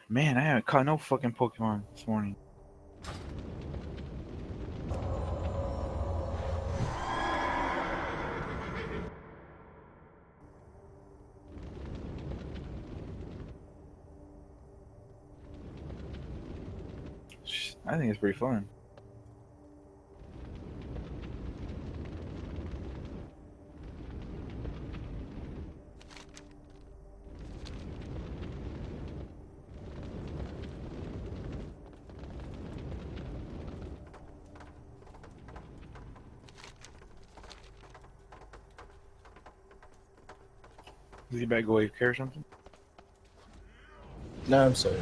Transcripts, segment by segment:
Man, I haven't caught no fucking Pokemon this morning. I think it's pretty fun. Is he back away care or something? No, I'm sorry.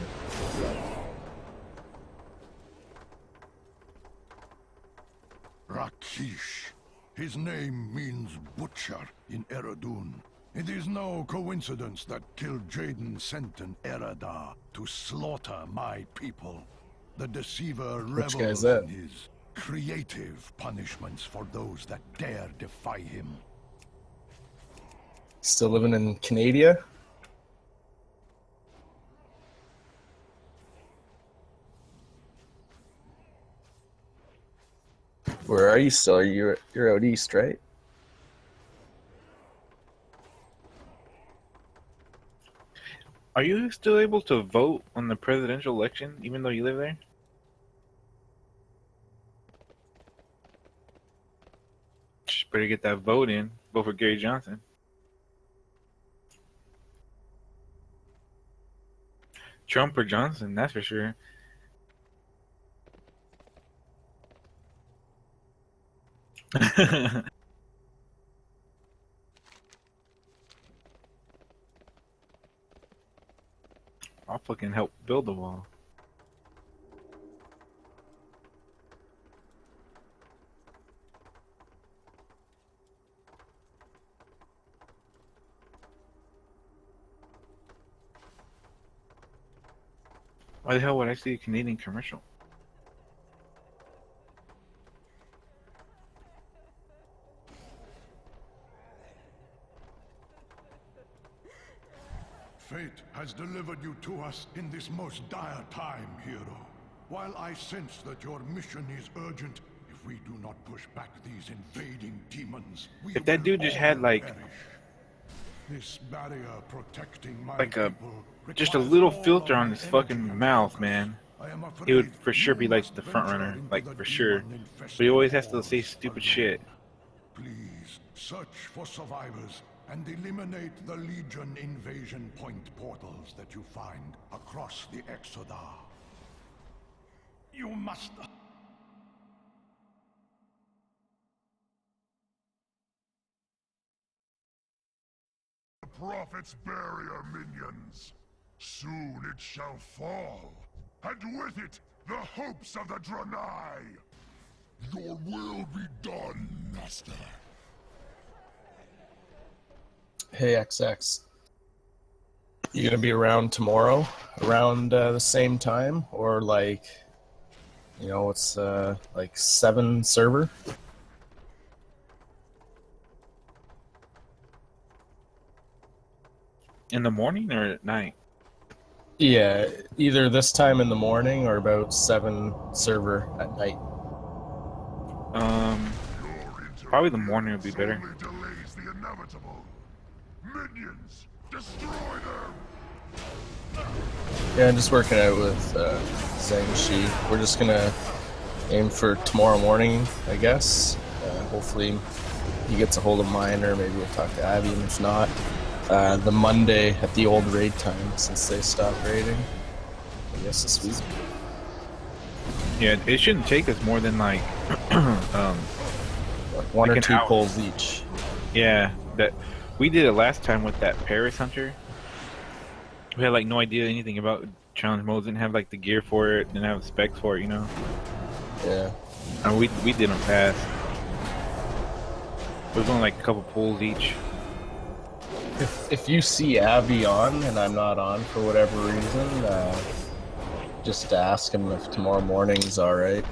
Rakish. His name means butcher in Eredun. It is no coincidence that Kil'jaeden sent an Eredar to slaughter my people. The deceiver Which revels guy's that? in his creative punishments for those that dare defy him. Still living in Canada? Where are you still? You're out east, right? Are you still able to vote on the presidential election, even though you live there? Just better get that vote in. Vote for Gary Johnson. Trump or Johnson, that's for sure. I'll fucking help build the wall. Why the hell would I see a Canadian commercial? Fate has delivered you to us in this most dire time, hero. While I sense that your mission is urgent, if we do not push back these invading demons, we If that will dude just all had like perish. This barrier protecting my like a people just a requires little all filter of on my his energy fucking and mouth, focus. man. I am He would afraid for sure be you like must the front venture runner, into like the for sure. But he demon-infested always has to say halls stupid alone. shit. Please search for survivors and eliminate the Legion invasion point portals that you find across the Exodar. You must... The Prophet's barrier, minions. Soon it shall fall, and with it, the hopes of the Draenei. Your will be done, Master. Hey, XX. You gonna be around tomorrow, around the same time, or like, it's like 7 server? In the morning or at night? Yeah, either this time in the morning or about 7 server at night. Probably the morning would be better. Only delays the inevitable. Minions, destroy them! Yeah, I'm just working out with Zhang Shi. We're just gonna aim for tomorrow morning, I guess. Hopefully he gets a hold of mine, or maybe we'll talk to Abby, and if not, the Monday at the old raid time, since they stopped raiding. I guess this week. Yeah, it shouldn't take us more than like Like 1 like or an 2 hour. pulls each. Yeah, that we did it last time with that Paris Hunter. We had like no idea anything about challenge modes, didn't have like the gear for it, didn't have specs for it, Yeah. And we did them fast. It was only like a couple pulls each. If you see Abby on and I'm not on for whatever reason, just ask him if tomorrow morning's alright.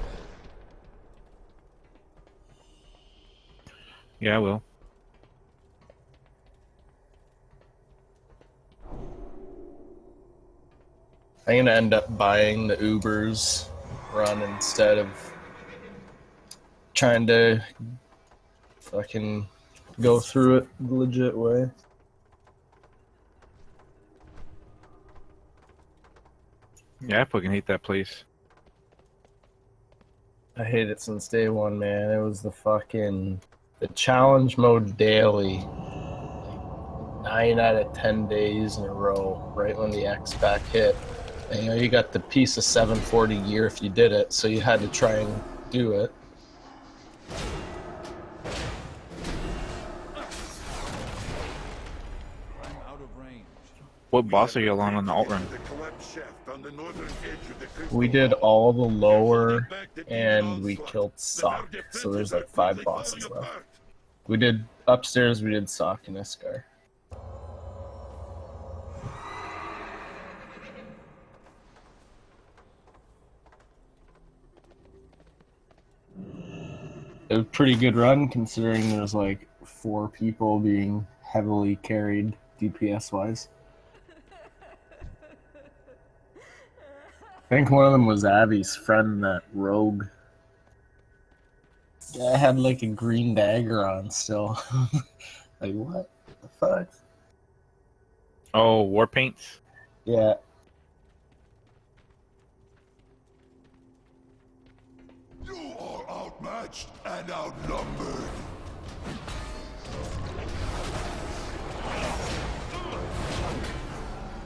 Yeah, I will. I'm gonna end up buying the Ubers run instead of trying to fucking go through it the legit way. Yeah, I fucking hate that place. I hate it since day one, man. It was the challenge mode daily, like 9 out of 10 days in a row, right when the X back hit. And, you got the piece of 740 gear if you did it, so you had to try and do it. What boss are you on the alt run? We did all the lower, and we killed Sock, so there's like 5 bosses left. We did upstairs, we did Sock and Iskar. It was a pretty good run considering there's like 4 people being heavily carried DPS wise. I think one of them was Abby's friend, that rogue. Yeah, I had like a green dagger on still. Like, what the fuck? Oh, war paints? Yeah. You are outmatched and outnumbered.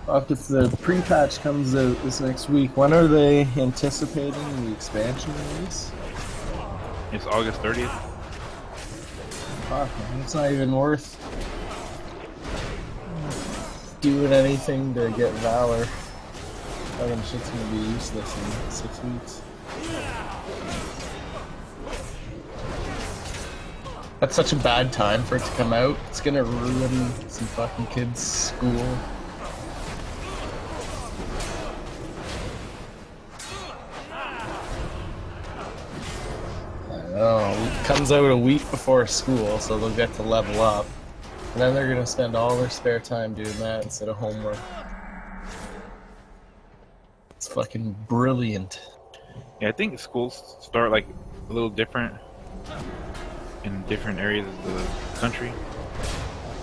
Fuck, if the pre-patch comes out this next week, when are they anticipating the expansion release? It's August 30th. Fuck, man, it's not even worth doing anything to get Valor. Fucking shit's gonna be useless in 6 weeks. That's such a bad time for it to come out. It's gonna ruin some fucking kids' school. It comes out a week before school, so they'll get to level up. And then they're gonna spend all their spare time doing that instead of homework. It's fucking brilliant. Yeah, I think schools start like a little different in different areas of the country.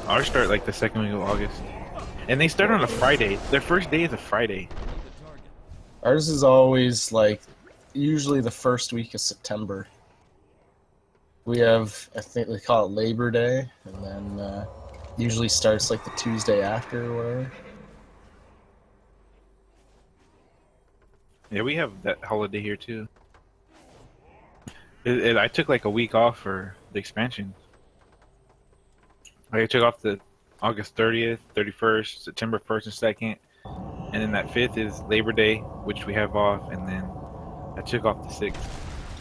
Ours start like the second week of August. And they start on a Friday. Their first day is a Friday. Ours is always like, usually the first week of September. We have, I think they call it Labor Day, and then usually starts like the Tuesday after or whatever. Yeah, we have that holiday here too. I took like a week off for the expansion. I took off the August 30th, 31st, September 1st and 2nd, and then that 5th is Labor Day, which we have off, and then I took off the 6th.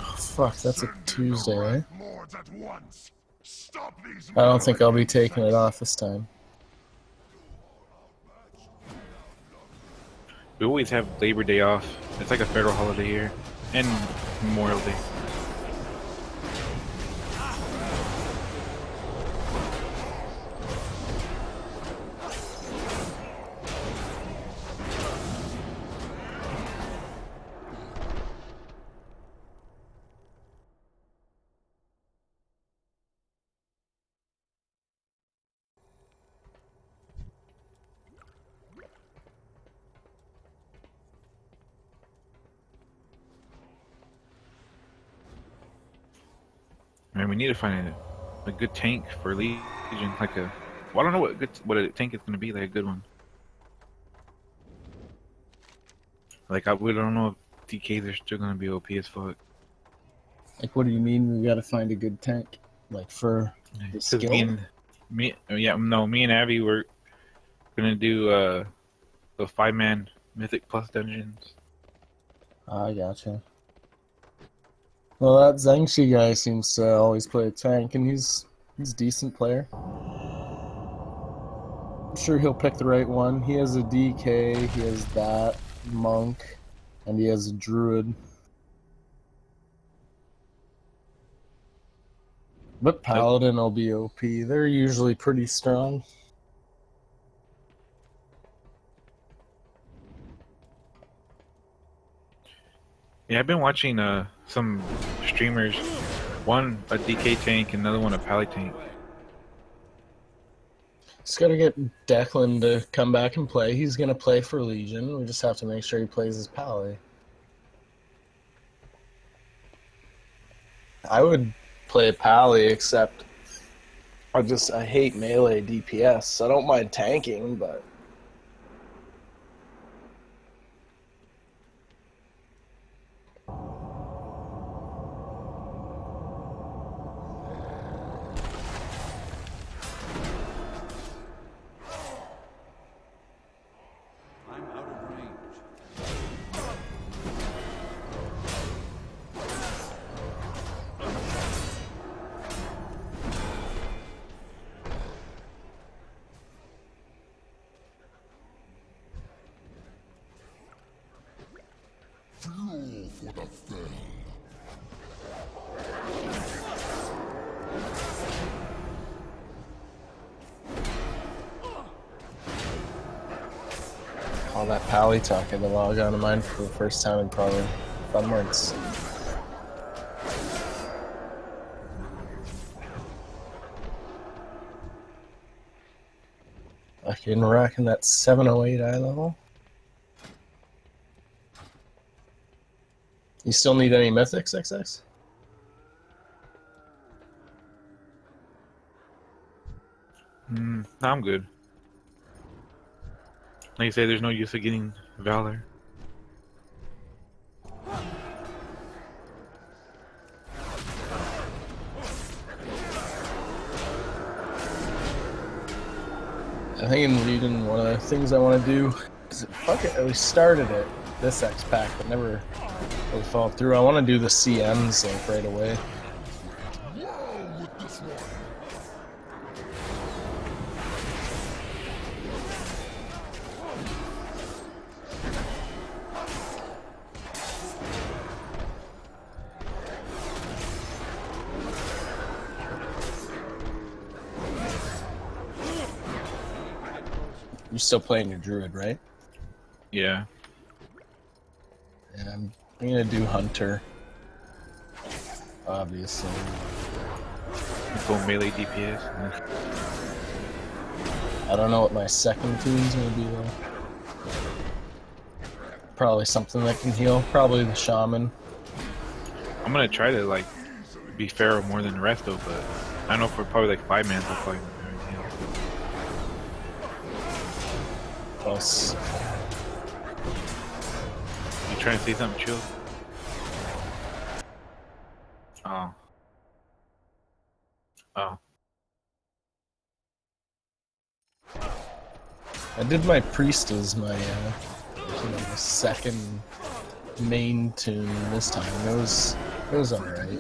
Oh, fuck, that's a Tuesday, right? Lords at once. Stop these I don't think I'll be taking it off this time. We always have Labor Day off. It's like a federal holiday here, and Memorial Day. Man, we need to find a good tank for Legion, like a. Well, I don't know what a tank is going to be, like a good one. Like we don't know if DKs are still going to be OP as fuck. Like, what do you mean we gotta find a good tank? Like, for the Because skill? me and Abby were gonna do the 5-man Mythic Plus dungeons. I gotcha. Well, that Zhangxi guy seems to always play a tank, and he's a decent player. I'm sure he'll pick the right one. He has a DK, he has that, Monk, and he has a Druid. But Paladin will be OP. They're usually pretty strong. Yeah, I've been watching some streamers, one a DK tank, another one a Pally tank. Just gotta get Declan to come back and play. He's gonna play for Legion. We just have to make sure he plays his Pally. I would play Pally, except I hate melee DPS. I don't mind tanking, but I'm out of range. Fuel for the fell. all that Pally talk had to log on to mine for the first time in probably 5 months. Fucking rocking that 708 eye level. You still need any mythics, XX? No, I'm good. Like you say, there's no use of getting Valor. I think in Legion, one of the things I want to do is fuck it. We started it this X pack, but never really followed through. I want to do the CMs like right away. Wow with this one. You're still playing your Druid, right? Yeah. Yeah, I'm gonna do Hunter. Obviously. Go melee DPS. I don't know what my second tune's gonna be though. Probably something that can heal. Probably the Shaman. I'm gonna try to like be Pharaoh more than the rest though, but I know for probably like 5 mans I'll probably everything else. Plus, You trying to say something, chill? Oh. Oh. I did my Priest as my second main tune this time. It was alright.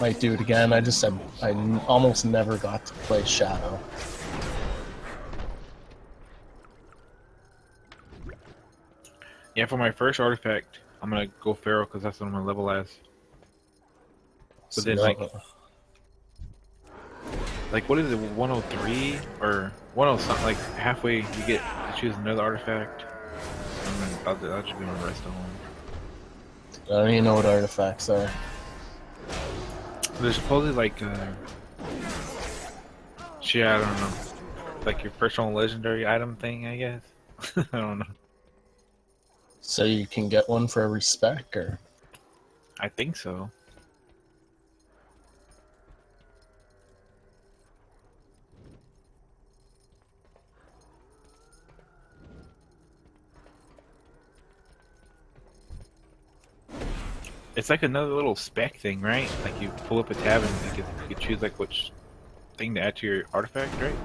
Might do it again. I almost never got to play Shadow. Yeah, for my first artifact, I'm gonna go Pharaoh because that's what I'm gonna level as. But then like what is it, 103 or 10 something? Like halfway, you get to choose another artifact. And then I'll just be my rest of them. I don't even know what artifacts are. There's supposedly like shit, I don't know, like your personal legendary item thing, I guess. I don't know. So you can get one for every spec, or I think so. It's like another little spec thing, right? Like you pull up a tab and you can choose like which thing to add to your artifact, right?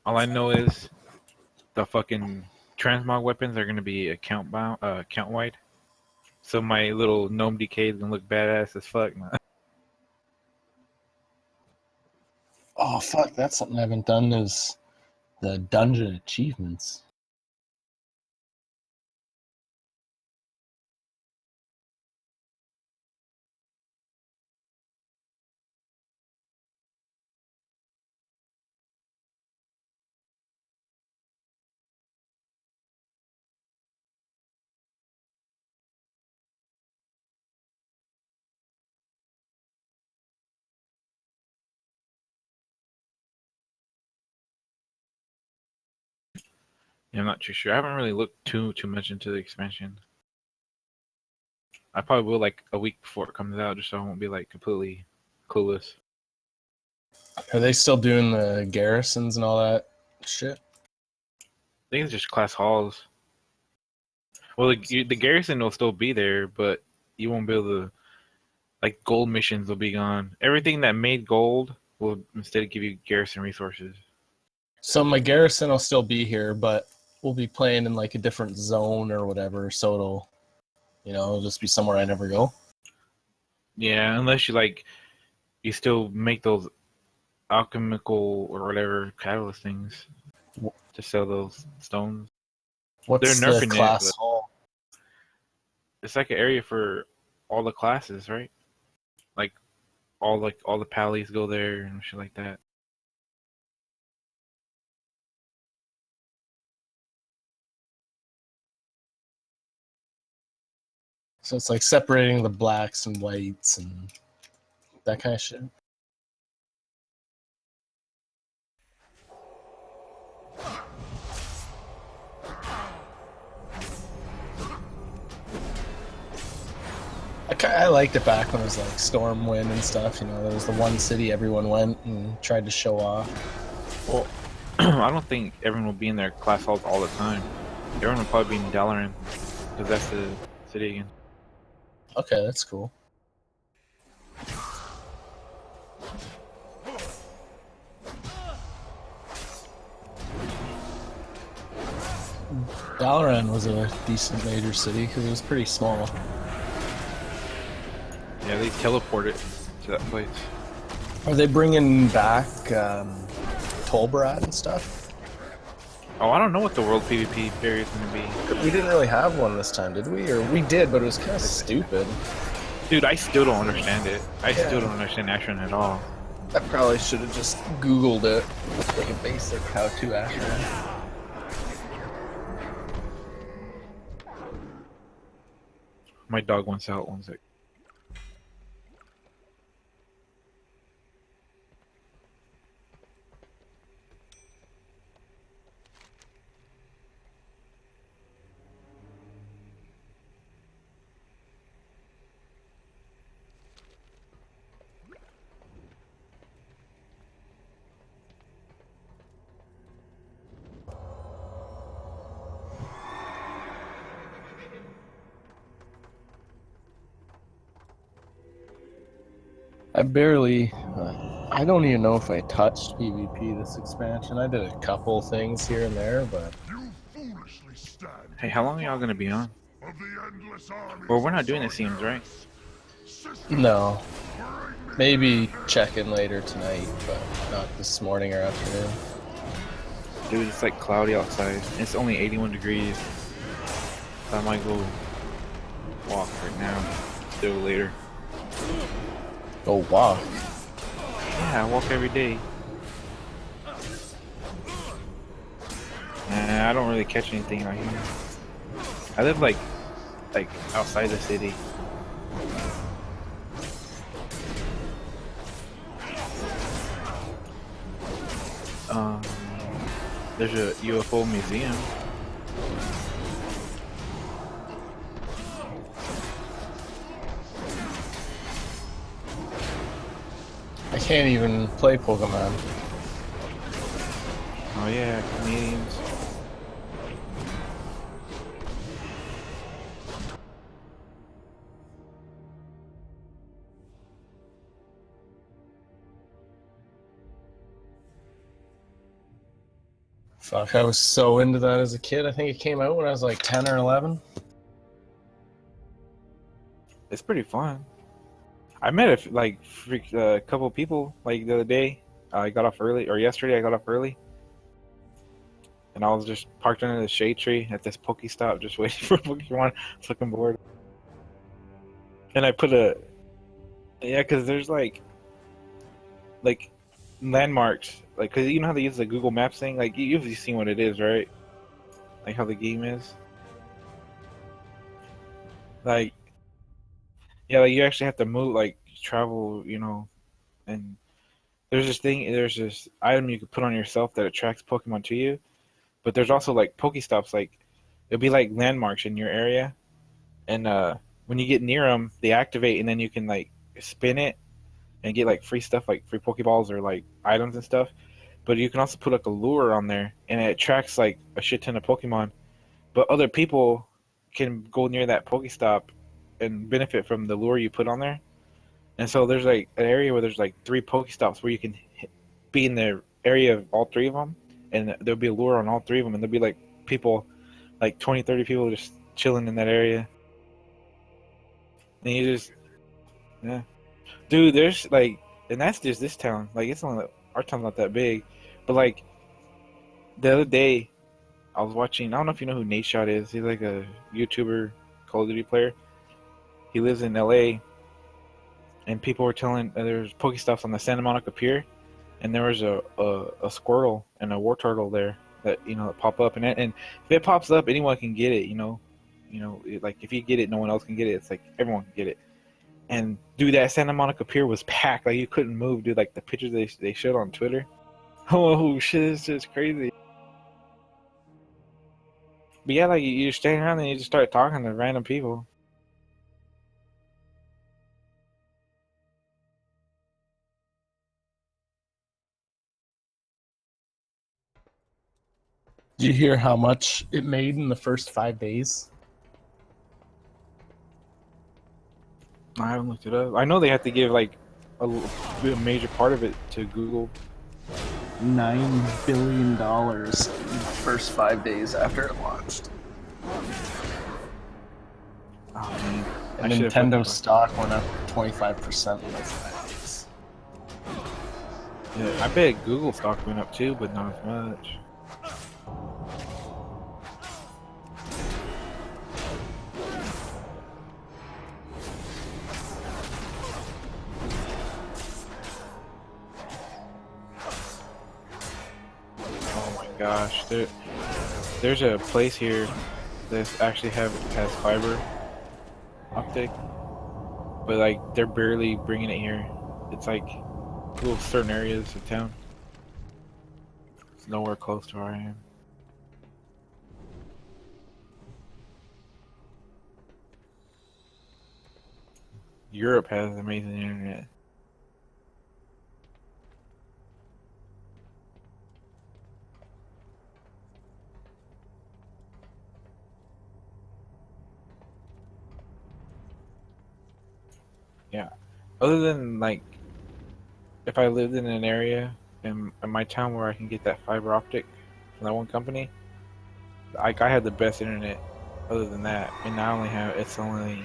All I know is the fucking transmog weapons are gonna be account bound, account wide. So my little gnome DK is gonna look badass as fuck. oh fuck, that's something I haven't done is the dungeon achievements. Yeah, I'm not too sure. I haven't really looked too much into the expansion. I probably will like a week before it comes out, just so I won't be like completely clueless. Are they still doing the garrisons and all that shit? I think it's just class halls. Well, the garrison will still be there, but you won't be able to. Like gold missions will be gone. Everything that made gold will instead give you garrison resources. So my garrison will still be here, but we'll be playing in like a different zone or whatever. So it'll just be somewhere I never go. Yeah, unless you still make those alchemical or whatever catalyst things to sell those stones. They're What's the nerfing it, class but hall? it's like an area for all the classes, right? Like all the pallies go there and shit like that. So it's like separating the blacks and whites and that kind of shit. I liked it back when it was like Stormwind and stuff. There was the one city everyone went and tried to show off. Well, I don't think everyone will be in their class halls all the time. Everyone will probably be in Dalaran because that's the city again. Okay, that's cool. Dalaran was a decent major city because it was pretty small. Yeah, they teleported to that place. Are they bringing back Tolbarad and stuff? Oh, I don't know what the world PvP area is going to be. We didn't really have one this time, did we? Or we did, but it was kind of stupid. Dude, I still don't understand it. I still don't understand Ashran at all. I probably should have just Googled it. Like a basic how-to Ashran. My dog wants out. One sec. I don't even know if I touched PvP this expansion. I did a couple things here and there, but You foolishly stand Hey, how long are y'all going to be on? of the endless armies Well, we're not of doing the seams, right? System, no. bring me Maybe check in later tonight, but not this morning or afternoon. Dude, it's like cloudy outside. It's only 81 degrees. So I might go walk right now. Do it later. Oh, wow. Yeah, I walk every day. Nah, I don't really catch anything out here. I live like outside the city. There's a UFO museum. I can't even play Pokemon. Oh yeah, Canadians. Fuck, I was so into that as a kid. I think it came out when I was like 10 or 11. It's pretty fun. I met a couple people like the other day. I got off early, or yesterday I got off early, and I was just parked under the shade tree at this Pokestop, just waiting for Pokemon. I was looking bored, and I put because there's like landmarks, like because you know how they use the Google Maps thing. Like you've seen what it is, right? Like how the game is. Like yeah, like you actually have to move, like travel, and there's this item you can put on yourself that attracts Pokemon to you. but there's also like Pokestops. Like it'll be like landmarks in your area, and when you get near them, they activate, and then you can like spin it and get like free stuff, like free Pokeballs or like items and stuff. But you can also put like a lure on there, and it attracts like a shit ton of Pokemon. But other people can go near that Pokestop and benefit from the lure you put on there. And so there's like an area where there's like 3 Pokestops where you can be in the area of all 3 of them, and there'll be a lure on all 3 of them, and there'll be like people, like 20, 30 people just chilling in that area. And you just, yeah. Dude, there's like, and that's just this town. Like, it's only, our town's not that big. But like, the other day, I was watching, I don't know if you know who Nate Shot is. He's like a YouTuber, Call of Duty player. He lives in LA, and people were telling, there's Pokestops on the Santa Monica Pier, and there was a Squirtle and a Wartortle there that, that pop up. And if it pops up, anyone can get it, like if you get it, no one else can get it. It's like everyone can get it. And dude, that Santa Monica Pier was packed. Like you couldn't move, dude. Like the pictures they showed on Twitter. Oh shit, it's just crazy. But yeah, like you just stand around and you just start talking to random people. Did you hear how much it made in the first 5 days? I haven't looked it up. I know they have to give like a major part of it to Google. $9 billion in the first 5 days after it launched. Oh man. And Nintendo stock went up 25% in those 5 days. Yeah, I bet Google stock went up too, but not as much. Gosh, there's a place here that actually has fiber optic, but like they're barely bringing it here. It's like little certain areas of town. It's nowhere close to where I am. Europe has amazing internet. Yeah. Other than like, if I lived in an area in my town where I can get that fiber optic from that one company, like I had the best internet. Other than that, and I only have, it's only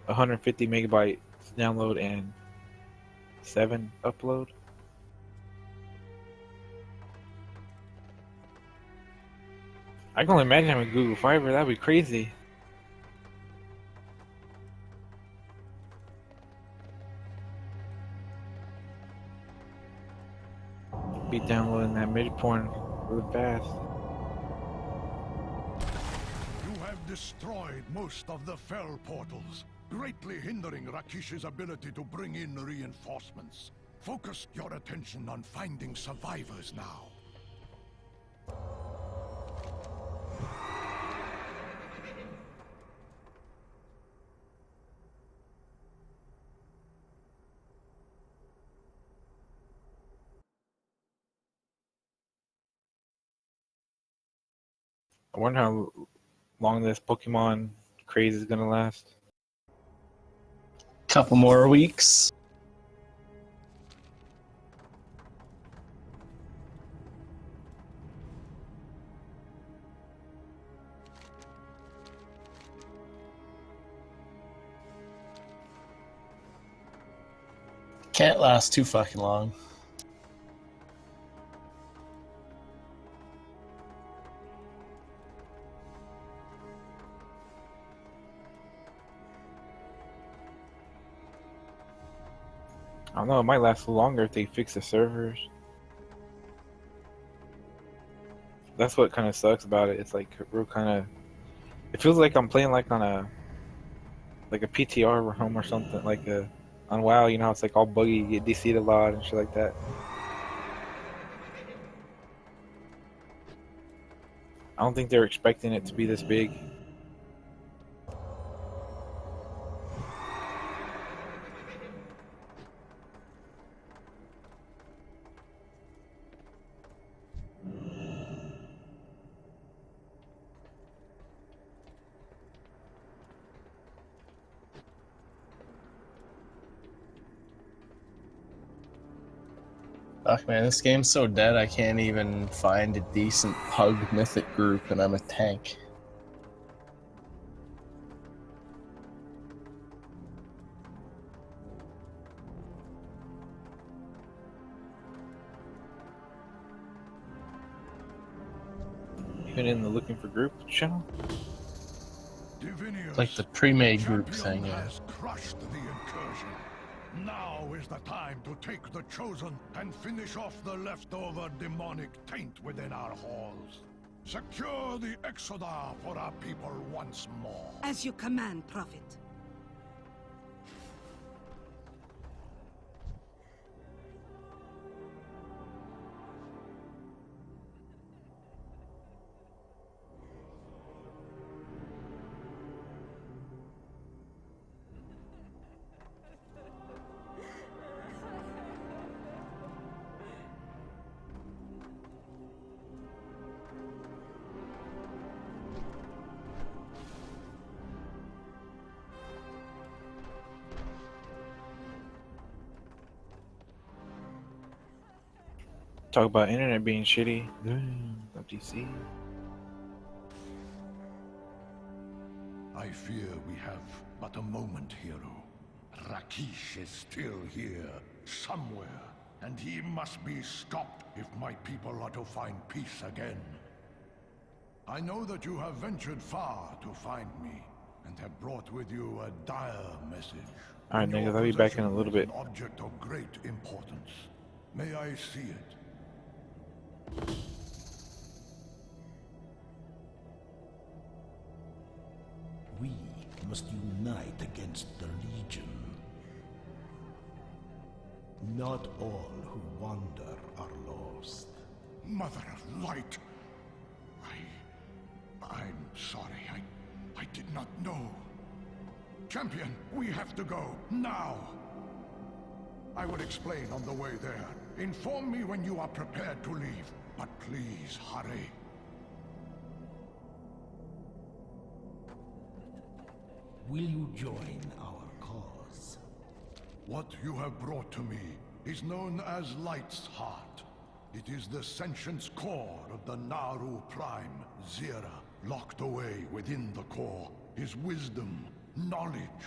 150 megabytes download and 7 upload. I can only imagine having Google Fiber. That'd be crazy. Be downloading that midpoint really fast. You have destroyed most of the fell portals, greatly hindering Rakish's ability to bring in reinforcements. Focus your attention on finding survivors now. I wonder how long this Pokemon craze is gonna last. Couple more weeks. Can't last too fucking long. I don't know, it might last longer if they fix the servers. That's what kind of sucks about it. It's like real kind of. It feels like I'm playing like on a PTR room or something, like on WoW. You know how it's like all buggy, you get DC'd a lot and shit like that. I don't think they were expecting it to be this big. Fuck, man, this game's so dead I can't even find a decent pug mythic group, and I'm a tank. Even in the looking for group channel. Divinius, Like the pre-made group champion thing, yeah. has crushed the incursion. Now is the time to take the chosen and finish off the leftover demonic taint within our halls. Secure the Exodar for our people once more. As you command, Prophet. Talk about internet being shitty. DC. I fear we have but a moment, hero. Rakish is still here, somewhere, and he must be stopped if my people are to find peace again. I know that you have ventured far to find me, and have brought with you a dire message. Alright, niggas, I'll be back in a little bit. An object of great importance. May I see it? We must unite against the Legion. Not all who wander are lost. Mother of Light! I'm sorry. I did not know. Champion, we have to go, now! I will explain on the way there. Inform me when you are prepared to leave, but please hurry. Will you join our cause? What you have brought to me is known as Light's Heart. It is the sentience core of the Naru Prime, Zira. Locked away within the core is wisdom, knowledge,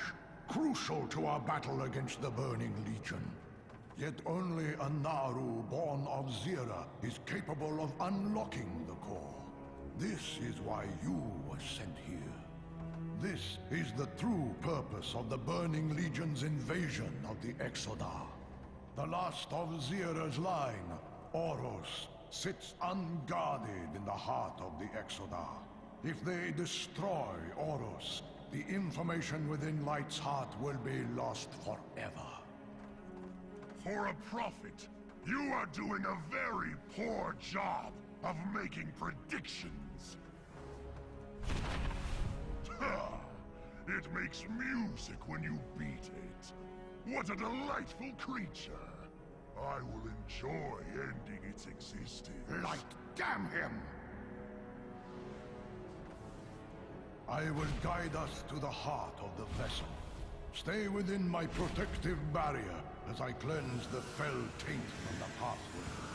crucial to our battle against the Burning Legion. Yet only a Naru born of Zira is capable of unlocking the core. This is why you were sent here. This is the true purpose of the Burning Legion's invasion of the Exodar. The last of Zira's line, Oros, sits unguarded in the heart of the Exodar. If they destroy Oros, the information within Light's heart will be lost forever. For a prophet, you are doing a very poor job of making predictions. It makes music when you beat it. What a delightful creature. I will enjoy ending its existence. Light, damn him! I will guide us to the heart of the vessel. Stay within my protective barrier as I cleanse the fell taint from the pathway.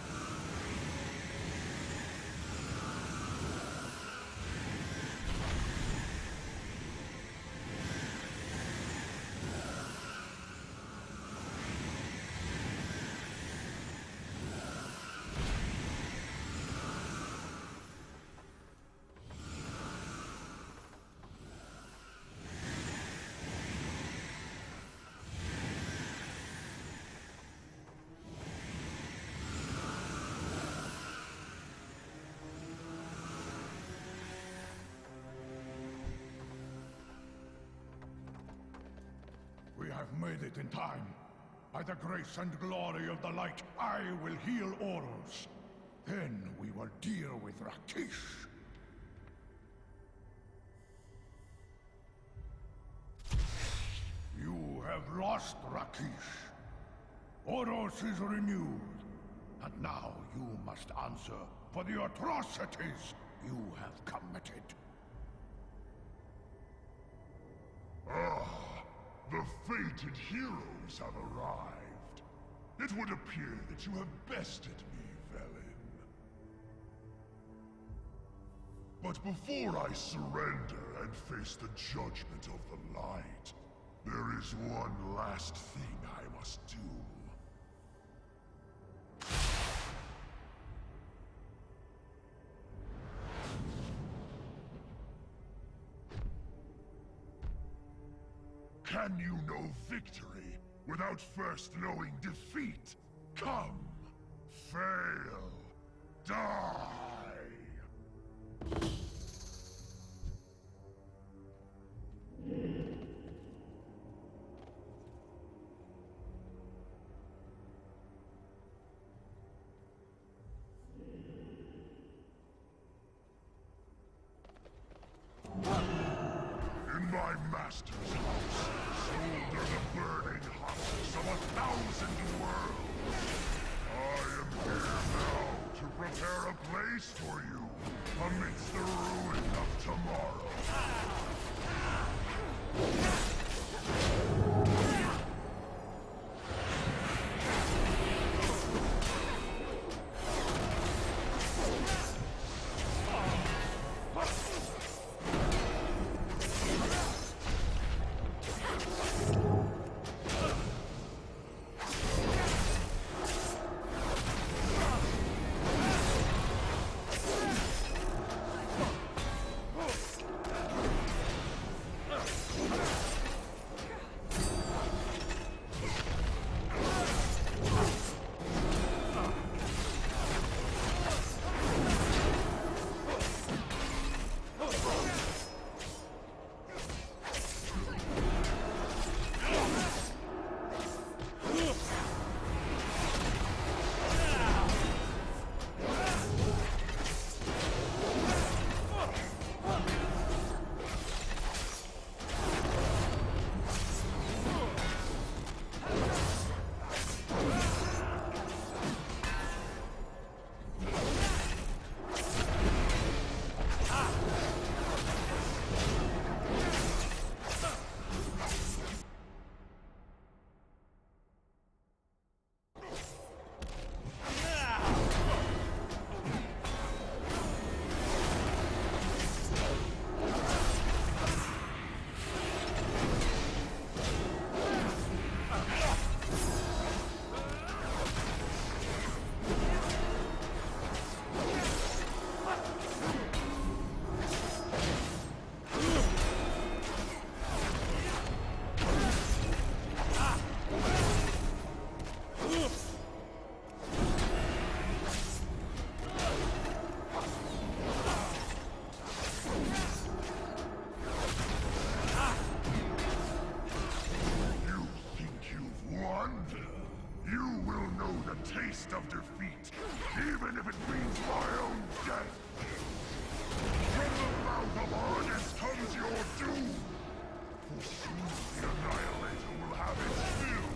We have made it in time. By the grace and glory of the light, I will heal Oros. Then we will deal with Rakish. You have lost Rakish. Oros is renewed. And now you must answer for the atrocities you have committed. Ah, the fated heroes have arrived. It would appear that you have bested me, Velen. But before I surrender and face the judgment of the light, there is one last thing I must do. Can you know victory without first knowing defeat? Come, fail, die! In my master's house, shoulder the burning husks of 1,000 worlds. I am here now to prepare a place for you amidst the ruin of tomorrow. Taste of defeat, even if it means my own death. From the mouth of Argus comes your doom. For soon the Annihilator will have its fill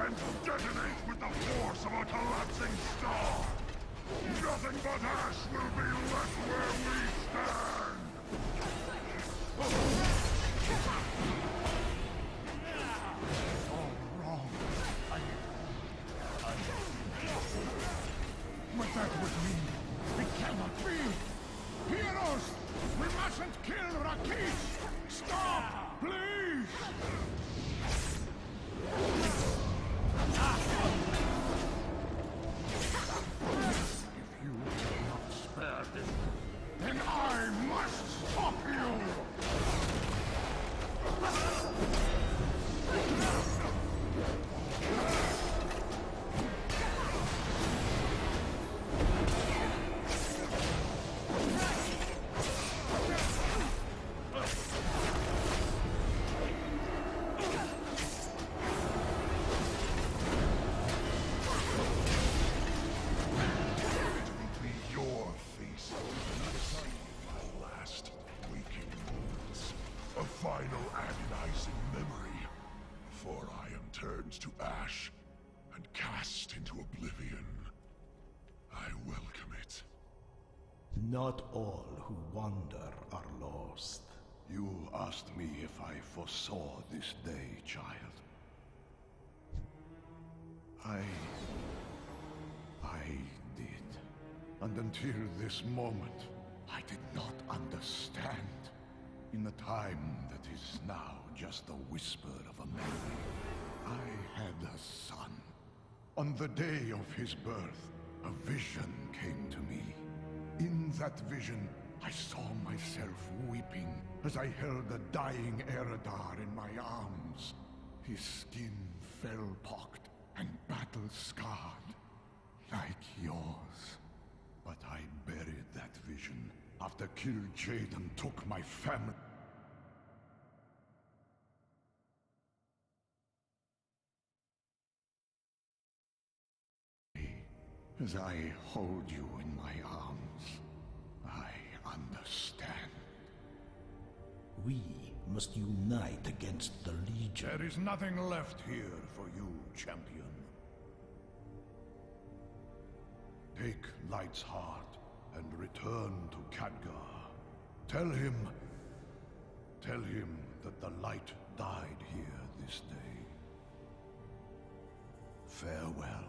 and detonate with the force of a collapsing star. Nothing but ash will be left where we stand. All wrong. But that would mean it cannot be! Heroes! We mustn't kill Rakish! Stop! Please! If you cannot spare this, then I must stop you! Not all who wander are lost. You asked me if I foresaw this day, child. I did. And until this moment, I did not understand. In the time that is now just a whisper of a memory, I had a son. On the day of his birth, a vision came to me. In that vision, I saw myself weeping as I held a dying Eredar in my arms. His skin fell-pocked and battle-scarred, like yours. But I buried that vision after Kill Jaden took my family. As I hold you in my arms, I understand. We must unite against the Legion. There is nothing left here for you, champion. Take Light's heart and return to Khadgar. Tell him that the Light died here this day. Farewell.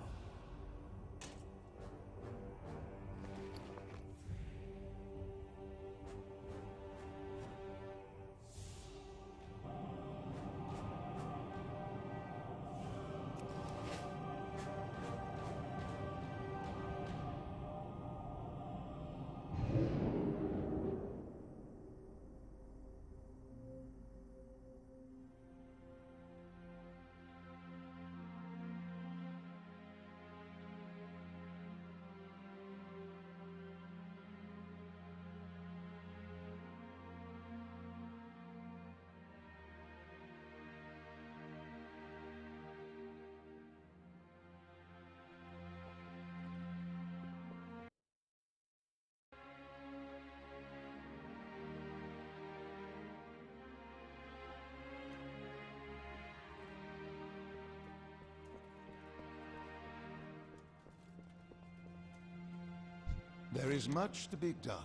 There is much to be done.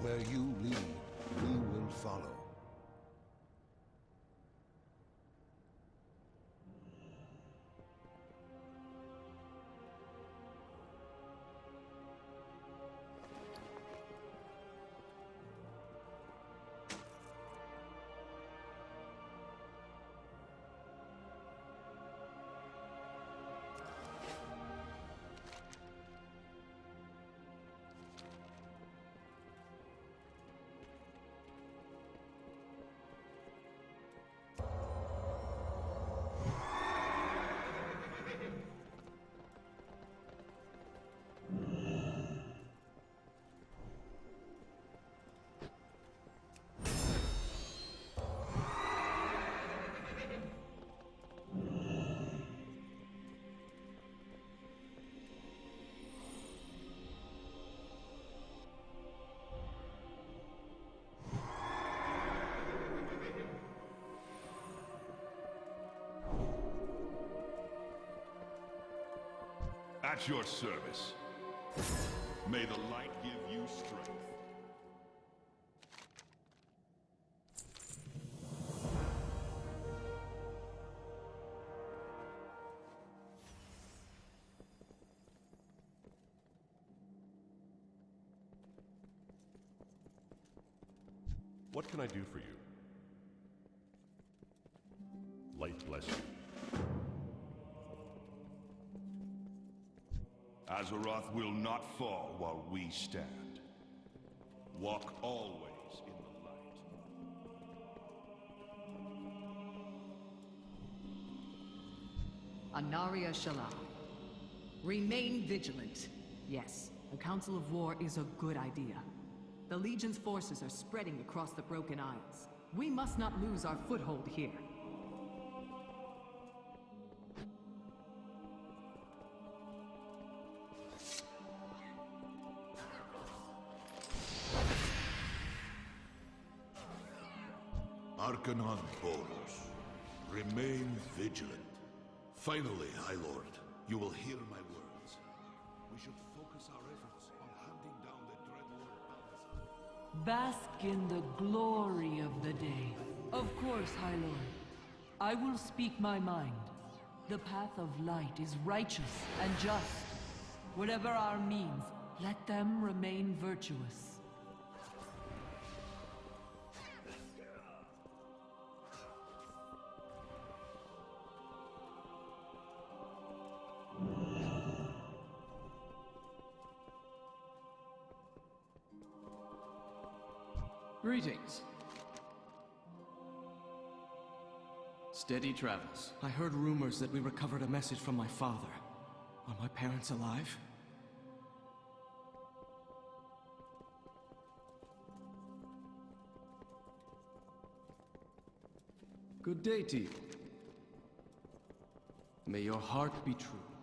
Where you lead, we will follow. At your service. May the light give you strength. What can I do for you? Light bless you. Azeroth will not fall while we stand. Walk always in the light. Anaria Shala. Remain vigilant. Yes, a council of war is a good idea. The Legion's forces are spreading across the Broken Isles. We must not lose our foothold here. Hearken on Boros. Remain vigilant. Finally, High Lord, you will hear my words. We should focus our efforts on hunting down the Dread Lord Paladin. Bask in the glory of the day. Of course, High Lord. I will speak my mind. The path of light is righteous and just. Whatever our means, let them remain virtuous. Greetings. Steady travels. I heard rumors that we recovered a message from my father. Are my parents alive? Good day to you. May your heart be true.